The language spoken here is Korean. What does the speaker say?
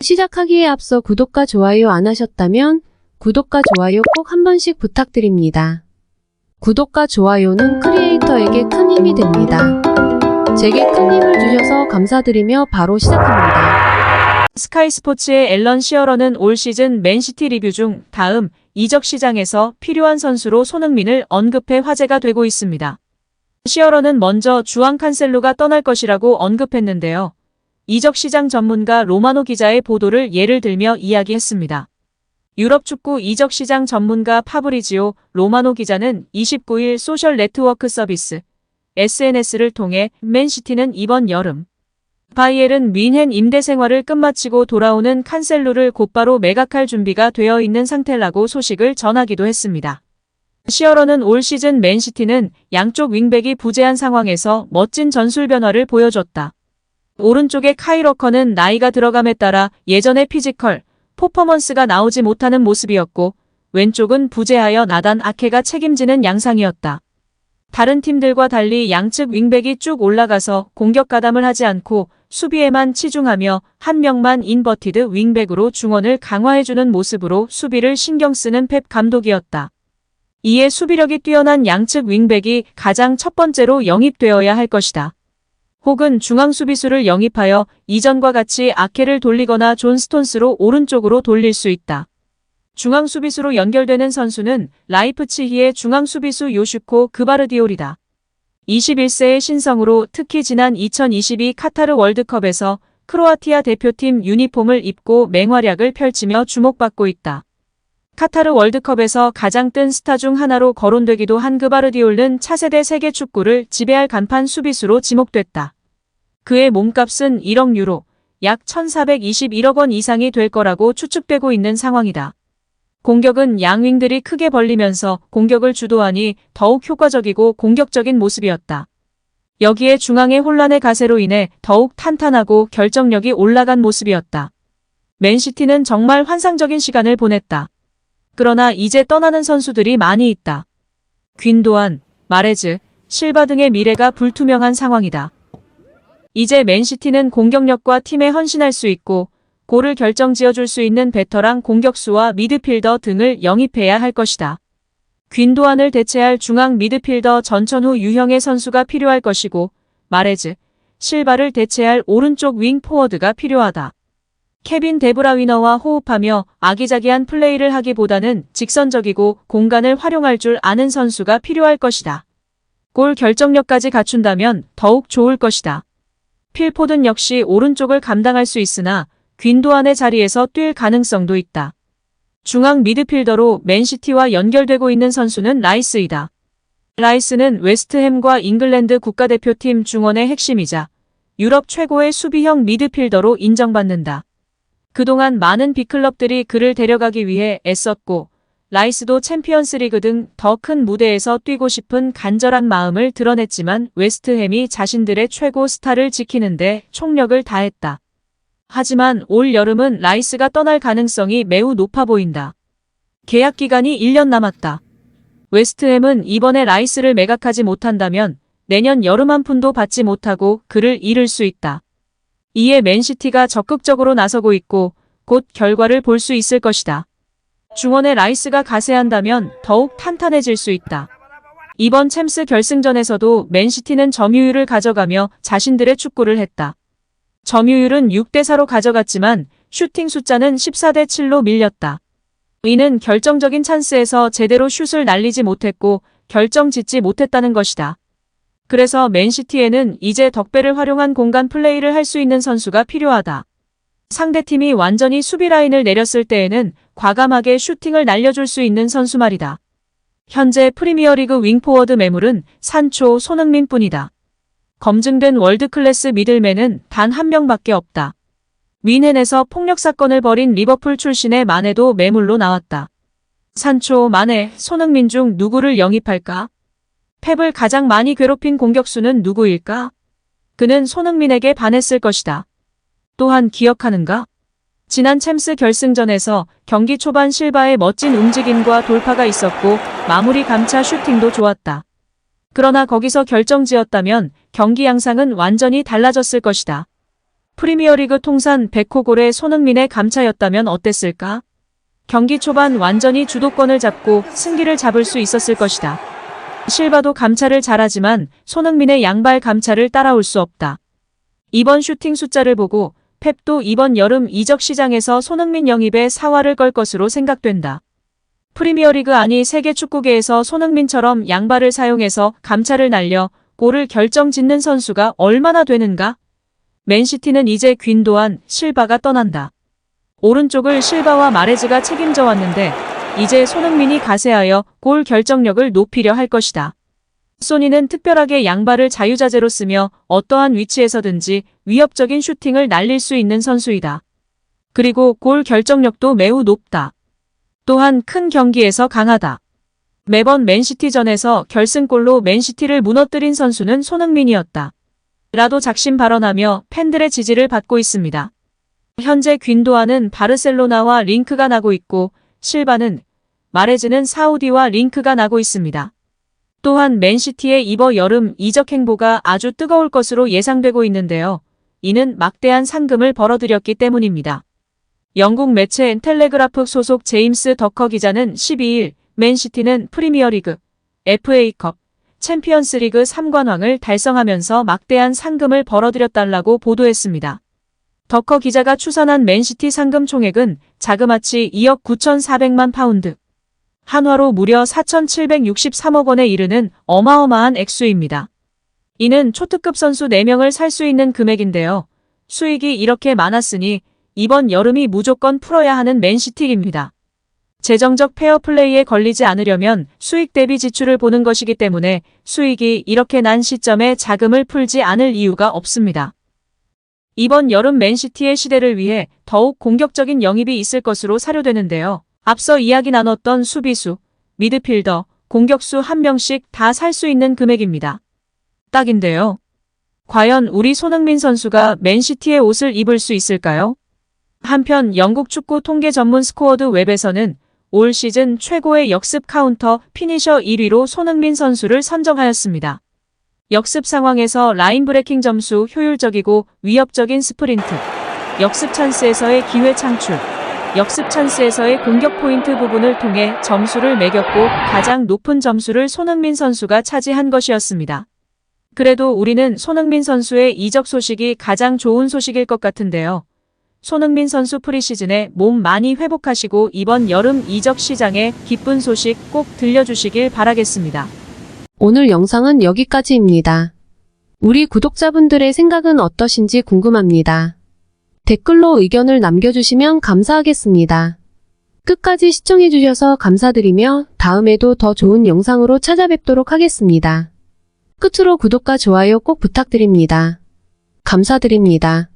시작하기에 앞서 구독과 좋아요 안 하셨다면 구독과 좋아요 꼭 한 번씩 부탁드립니다. 구독과 좋아요는 크리에이터에게 큰 힘이 됩니다. 제게 큰 힘을 주셔서 감사드리며 바로 시작합니다. 스카이 스포츠의 앨런 시어러는 올 시즌 맨시티 리뷰 중 다음 이적 시장에서 필요한 선수로 손흥민을 언급해 화제가 되고 있습니다. 시어러는 먼저 주앙 칸셀로가 떠날 것이라고 언급했는데요. 이적 시장 전문가 로마노 기자의 보도를 예를 들며 이야기했습니다. 유럽 축구 이적 시장 전문가 파브리지오 로마노 기자는 29일 소셜 네트워크 서비스 SNS를 통해 맨시티는 이번 여름 바이에른 뮌헨 임대 생활을 끝마치고 돌아오는 칸셀로를 곧바로 매각할 준비가 되어 있는 상태라고 소식을 전하기도 했습니다. 시어러는 올 시즌 맨시티는 양쪽 윙백이 부재한 상황에서 멋진 전술 변화를 보여줬다. 오른쪽의 카일 워커는 나이가 들어감에 따라 예전의 피지컬, 퍼포먼스가 나오지 못하는 모습이었고 왼쪽은 부재하여 나단 아케가 책임지는 양상이었다. 다른 팀들과 달리 양측 윙백이 쭉 올라가서 공격 가담을 하지 않고 수비에만 치중하며 한 명만 인버티드 윙백으로 중원을 강화해주는 모습으로 수비를 신경 쓰는 펩 감독이었다. 이에 수비력이 뛰어난 양측 윙백이 가장 첫 번째로 영입되어야 할 것이다. 혹은 중앙 수비수를 영입하여 이전과 같이 아케를 돌리거나 존 스톤스로 오른쪽으로 돌릴 수 있다. 중앙 수비수로 연결되는 선수는 라이프치히의 중앙 수비수 요슈코 그바르디올이다. 21세의 신성으로 특히 지난 2022 카타르 월드컵에서 크로아티아 대표팀 유니폼을 입고 맹활약을 펼치며 주목받고 있다. 카타르 월드컵에서 가장 뜬 스타 중 하나로 거론되기도 한 그바르디올은 차세대 세계 축구를 지배할 간판 수비수로 지목됐다. 그의 몸값은 1억 유로, 약 1,421억 원 이상이 될 거라고 추측되고 있는 상황이다. 공격은 양윙들이 크게 벌리면서 공격을 주도하니 더욱 효과적이고 공격적인 모습이었다. 여기에 중앙의 혼란의 가세로 인해 더욱 탄탄하고 결정력이 올라간 모습이었다. 맨시티는 정말 환상적인 시간을 보냈다. 그러나 이제 떠나는 선수들이 많이 있다. 귄도안, 마레즈, 실바 등의 미래가 불투명한 상황이다. 이제 맨시티는 공격력과 팀에 헌신할 수 있고 골을 결정지어줄 수 있는 베터랑 공격수와 미드필더 등을 영입해야 할 것이다. 귄도안을 대체할 중앙 미드필더 전천후 유형의 선수가 필요할 것이고 마레즈, 실바를 대체할 오른쪽 윙 포워드가 필요하다. 케빈 데브라위너와 호흡하며 아기자기한 플레이를 하기보다는 직선적이고 공간을 활용할 줄 아는 선수가 필요할 것이다. 골 결정력까지 갖춘다면 더욱 좋을 것이다. 필포든 역시 오른쪽을 감당할 수 있으나 귄도안의 자리에서 뛸 가능성도 있다. 중앙 미드필더로 맨시티와 연결되고 있는 선수는 라이스이다. 라이스는 웨스트햄과 잉글랜드 국가대표팀 중원의 핵심이자 유럽 최고의 수비형 미드필더로 인정받는다. 그동안 많은 빅클럽들이 그를 데려가기 위해 애썼고 라이스도 챔피언스리그 등 더 큰 무대에서 뛰고 싶은 간절한 마음을 드러냈지만 웨스트햄이 자신들의 최고 스타를 지키는데 총력을 다했다. 하지만 올 여름은 라이스가 떠날 가능성이 매우 높아 보인다. 계약 기간이 1년 남았다. 웨스트햄은 이번에 라이스를 매각하지 못한다면 내년 여름 한 푼도 받지 못하고 그를 잃을 수 있다. 이에 맨시티가 적극적으로 나서고 있고 곧 결과를 볼 수 있을 것이다. 중원의 라이스가 가세한다면 더욱 탄탄해질 수 있다. 이번 챔스 결승전에서도 맨시티는 점유율을 가져가며 자신들의 축구를 했다. 점유율은 6대4로 가져갔지만 슈팅 숫자는 14대7로 밀렸다. 이는 결정적인 찬스에서 제대로 슛을 날리지 못했고 결정 짓지 못했다는 것이다. 그래서 맨시티에는 이제 덕배를 활용한 공간 플레이를 할 수 있는 선수가 필요하다. 상대팀이 완전히 수비 라인을 내렸을 때에는 과감하게 슈팅을 날려줄 수 있는 선수 말이다. 현재 프리미어리그 윙포워드 매물은 산초, 손흥민뿐이다. 검증된 월드클래스 미들맨은 단 한 명밖에 없다. 뮌헨에서 폭력 사건을 벌인 리버풀 출신의 마네도 매물로 나왔다. 산초, 마네, 손흥민 중 누구를 영입할까? 펩을 가장 많이 괴롭힌 공격수는 누구일까? 그는 손흥민에게 반했을 것이다. 또한 기억하는가? 지난 챔스 결승전에서 경기 초반 실바의 멋진 움직임과 돌파가 있었고 마무리 감차 슈팅도 좋았다. 그러나 거기서 결정지었다면 경기 양상은 완전히 달라졌을 것이다. 프리미어리그 통산 100호 골의 손흥민의 감차였다면 어땠을까? 경기 초반 완전히 주도권을 잡고 승기를 잡을 수 있었을 것이다. 실바도 감차를 잘하지만 손흥민의 양발 감차를 따라올 수 없다. 이번 슈팅 숫자를 보고 펩도 이번 여름 이적 시장에서 손흥민 영입에 사활을 걸 것으로 생각된다. 프리미어리그 아니 세계 축구계에서 손흥민처럼 양발을 사용해서 감차를 날려 골을 결정짓는 선수가 얼마나 되는가? 맨시티는 이제 귄도안, 실바가 떠난다. 오른쪽을 실바와 마레즈가 책임져 왔는데 이제 손흥민이 가세하여 골 결정력을 높이려 할 것이다. 소니는 특별하게 양발을 자유자재로 쓰며 어떠한 위치에서든지 위협적인 슈팅을 날릴 수 있는 선수이다. 그리고 골 결정력도 매우 높다. 또한 큰 경기에서 강하다. 매번 맨시티전에서 결승골로 맨시티를 무너뜨린 선수는 손흥민이었다. 라도 작심 발언하며 팬들의 지지를 받고 있습니다. 현재 귄도아는 바르셀로나와 링크가 나고 있고 실바는 마레즈는 사우디와 링크가 나고 있습니다. 또한 맨시티의 이번 여름 이적 행보가 아주 뜨거울 것으로 예상되고 있는데요. 이는 막대한 상금을 벌어들였기 때문입니다. 영국 매체 텔레그라프 소속 제임스 더커 기자는 12일 맨시티는 프리미어리그, FA컵, 챔피언스리그 3관왕을 달성하면서 막대한 상금을 벌어들였다라고 보도했습니다. 더커 기자가 추산한 맨시티 상금 총액은 자그마치 2억 9,400만 파운드, 한화로 무려 4,763억 원에 이르는 어마어마한 액수입니다. 이는 초특급 선수 4명을 살 수 있는 금액인데요. 수익이 이렇게 많았으니 이번 여름이 무조건 풀어야 하는 맨시티입니다. 재정적 페어플레이에 걸리지 않으려면 수익 대비 지출을 보는 것이기 때문에 수익이 이렇게 난 시점에 자금을 풀지 않을 이유가 없습니다. 이번 여름 맨시티의 시대를 위해 더욱 공격적인 영입이 있을 것으로 사료되는데요. 앞서 이야기 나눴던 수비수, 미드필더, 공격수 한 명씩 다 살 수 있는 금액입니다. 딱인데요. 과연 우리 손흥민 선수가 맨시티의 옷을 입을 수 있을까요? 한편 영국 축구 통계 전문 스코어드 웹에서는 올 시즌 최고의 역습 카운터 피니셔 1위로 손흥민 선수를 선정하였습니다. 역습 상황에서 라인 브레이킹 점수, 효율적이고 위협적인 스프린트, 역습 찬스에서의 기회 창출, 역습 찬스에서의 공격 포인트 부분을 통해 점수를 매겼고 가장 높은 점수를 손흥민 선수가 차지한 것이었습니다. 그래도 우리는 손흥민 선수의 이적 소식이 가장 좋은 소식일 것 같은데요. 손흥민 선수 프리시즌에 몸 많이 회복하시고 이번 여름 이적 시장에 기쁜 소식 꼭 들려주시길 바라겠습니다. 오늘 영상은 여기까지입니다. 우리 구독자분들의 생각은 어떠신지 궁금합니다. 댓글로 의견을 남겨주시면 감사하겠습니다. 끝까지 시청해주셔서 감사드리며 다음에도 더 좋은 영상으로 찾아뵙도록 하겠습니다. 끝으로 구독과 좋아요 꼭 부탁드립니다. 감사드립니다.